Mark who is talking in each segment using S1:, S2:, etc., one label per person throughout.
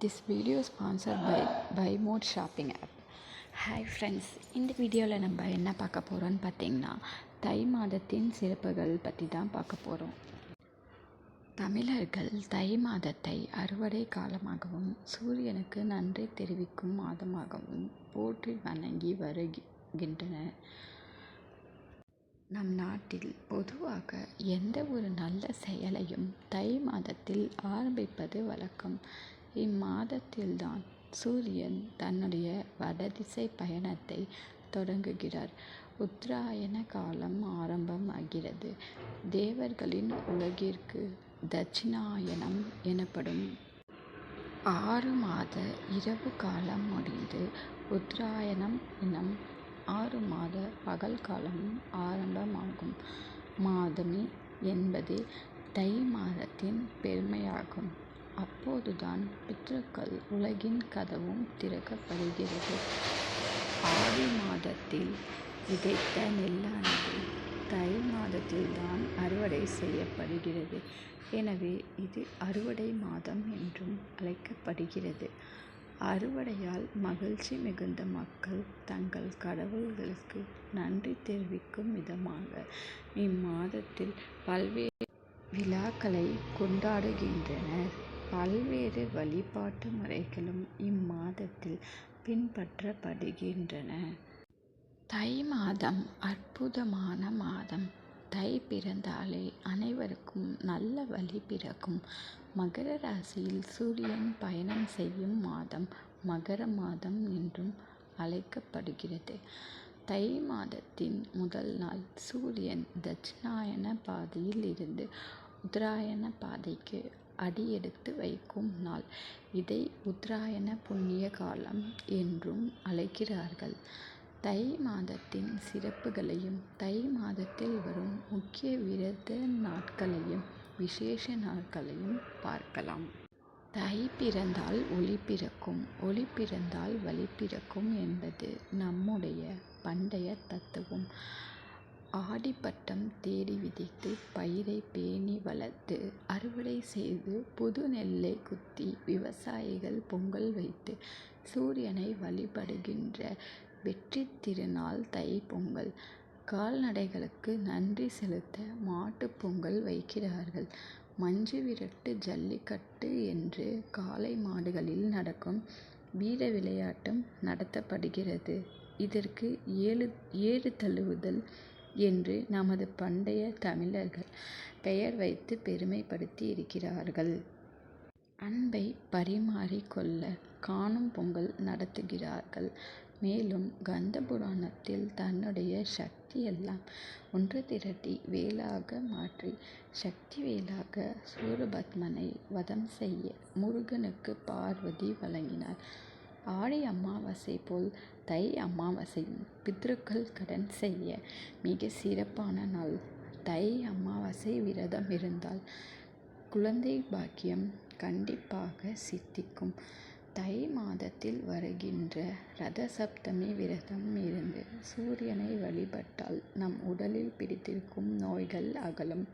S1: This video is sponsored by BuyMode shopping app. Hi friends, இந்த வீடியோவில் நம்ம என்ன பார்க்க போகிறோன்னு பார்த்தீங்கன்னா, தை மாதத்தின் சிறப்புகள் பற்றி தான் பார்க்க போகிறோம். தமிழர்கள் தை மாதத்தை அறுவடை காலமாகவும் சூரியனுக்கு நன்றி தெரிவிக்கும் மாதமாகவும் போற்றி வணங்கி வருகின்றனர். நம் நாட்டில் பொதுவாக எந்த ஒரு நல்ல செயலையும் தை மாதத்தில் ஆரம்பிப்பது வழக்கம். இம்மாதத்தில்தான் சூரியன் தன்னுடைய வடதிசை பயணத்தை தொடங்குகிறார். உத்தராயண காலம் ஆரம்பமாகிறது. தேவர்களின் உலகிற்கு தட்சிணாயனம் எனப்படும் 6 மாத இரவு காலம் முடிந்து உத்தராயணம் எனும் 6 மாத பகல் காலமும் ஆரம்பமாகும். மாதமி என்பதே தை மாதத்தின் பெருமையாகும். அப்போதுதான் பித்ருக்கள் உலகின் கதவும் திறக்கப்படுகிறது. ஆடி மாதத்தில் விதைத்த நெல்லானது தை மாதத்தில்தான் அறுவடை செய்யப்படுகிறது. எனவே இது அறுவடை மாதம் என்றும் அழைக்கப்படுகிறது. அறுவடையால் மகிழ்ச்சி மிகுந்த மக்கள் தங்கள் கடவுள்களுக்கு நன்றி தெரிவிக்கும் விதமாக இம்மாதத்தில் பல்வேறு விழாக்களை கொண்டாடுகின்றனர். பல்வேறு வழிபாட்டு முறைகளும் இம்மாதத்தில் பின்பற்றப்படுகின்றன. தை மாதம் அற்புதமான மாதம். தை பிறந்தாலே அனைவருக்கும் நல்ல வழி பிறக்கும். மகர ராசியில் சூரியன் பயணம் செய்யும் மாதம் மகர மாதம் என்றும் அழைக்கப்படுகிறது. தை மாதத்தின் முதல் நாள் சூரியன் தட்சிணாயன பாதையில் இருந்து உத்தராயண பாதைக்கு அடியெடுத்து வைக்கும் நாள். இதை உத்தராயண புண்ணிய காலம் என்றும் அழைக்கிறார்கள். தை மாதத்தின் சிறப்புகளையும் தை மாதத்தில் வரும் முக்கிய விரத நாட்களையும் விசேஷ நாட்களையும் பார்க்கலாம். தை பிறந்தால் ஒளி பிறக்கும், ஒளி பிறந்தால் வழி பிறக்கும் என்பது நம்முடைய பண்டைய தத்துவம். ஆடிப்பட்டம் தேடி விதைத்து பயிரை பேணி வளர்த்து அறுவடை செய்து புது நெல்லை குத்தி விவசாயிகள் பொங்கல் வைத்து சூரியனை வழிபடுகின்ற வெற்றி திருநாள் தை பொங்கல். கால்நடைகளுக்கு நன்றி செலுத்த மாட்டுப் பொங்கல் வைக்கிறார்கள். மஞ்சு விரட்டு, ஜல்லிக்கட்டு என்று காளை மாடுகளில் நடக்கும் வீர விளையாட்டும் நடத்தப்படுகிறது. இதற்கு ஏறு தழுவுதல் என்று நமது பண்டைய தமிழர்கள் பெயர் வைத்து பெருமைப்படுத்தி இருக்கிறார்கள். அன்பை பரிமாறிக்கொள்ள காணும் பொங்கல் நடத்துகிறார்கள். மேலும் கந்த புராணத்தில் தன்னுடைய சக்தியெல்லாம் ஒன்று திரட்டி வேலாக மாற்றி சக்தி வேலாக சூரபத்மனை வதம் செய்ய முருகனுக்கு பார்வதி வழங்கினார். ஆடி அமாவாசை போல் தை அமாவாசையும் பித்ருக்கள் கடன் செய்ய மிக சிறப்பான நாள். தை அமாவாசை விரதம் இருந்தால் குழந்தை பாக்கியம் கண்டிப்பாக சித்திக்கும். தை மாதத்தில் வருகின்ற ரத சப்தமி விரதம் இருந்து சூரியனை வழிபட்டால் நம் உடலில் பிடித்திருக்கும் நோய்கள் அகலும்.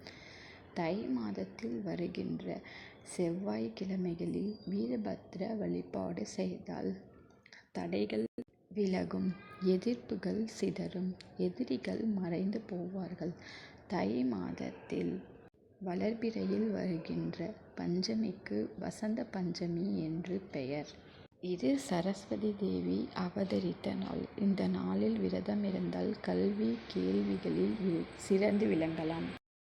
S1: தை மாதத்தில் வருகின்ற செவ்வாய்க்கிழமைகளில் வீரபத்ர வழிபாடு செய்தால் தடைகள் விலகும், எதிர்ப்புகள் சிதறும், எதிரிகள் மறைந்து போவார்கள். தை மாதத்தில் வளர்பிறையில் வருகின்ற பஞ்சமிக்கு வசந்த பஞ்சமி என்று பெயர். இது சரஸ்வதி தேவி அவதரித்த நாள். இந்த நாளில் விரதம் இருந்தால் கல்வி கேள்விகளில் சிறந்து விளங்கலாம்.